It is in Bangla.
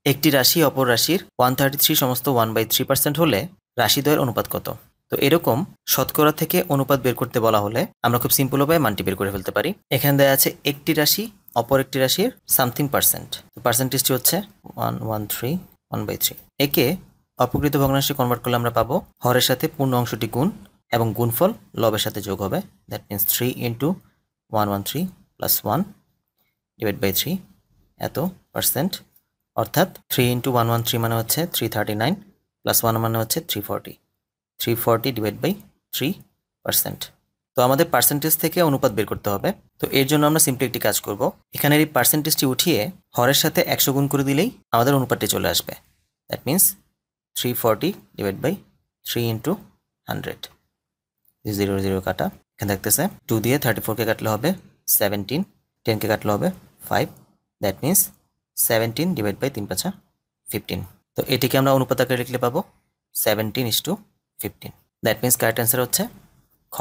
একটি রাশি অপর রাশির 133 সমস্ত 1/3% হলে রাশিদ্বয়ের অনুপাত কত? তো এরকম শতকরা থেকে অনুপাত বের করতে বলা হলে আমরা খুব সিম্পল উপায়ে মানটি বের করে ফেলতে পারি। এখানে দেওয়া আছে একটি রাশি অপর একটি রাশির সামথিং পার্সেন্ট। পার্সেন্টেজটি হচ্ছে 113 1/3। একে অপকৃত ভগ্নাংশে কনভার্ট করলে আমরা পাবো হরের সাথে পূর্ণ অংশটি গুণ এবং গুণফল লবের সাথে যোগ হবে। দ্যাট মিনস 3 × 113 + 1 / 3 এত পার্সেন্ট, অর্থাৎ 3 × 113 মানে হচ্ছে 339 + 1 মানে হচ্ছে 340 / 3%। তো আমাদের পার্সেন্টেজ থেকে অনুপাত বের করতে হবে। তো এর জন্য আমরা সিম্পলি একটি কাজ করব, এখানের এই পার্সেন্টেজটি উঠিয়ে হরের সাথে 100 গুণ করে দিলেই আমাদের অনুপাতটি চলে আসবে। That means 340 / 3 × 100। 0 0 কাটা, এখানে থাকতেছে 2 দিয়ে 34কে কাটলে হবে 17, 10কে কাটলে হবে 5। That means 17 / 3 × 5 = 15। তো এটিকে আমরা অনুপাত আকারে লিখলে পাবো 17:15। দ্যাট মিনস কারেক্ট অ্যান্সার হচ্ছে খ।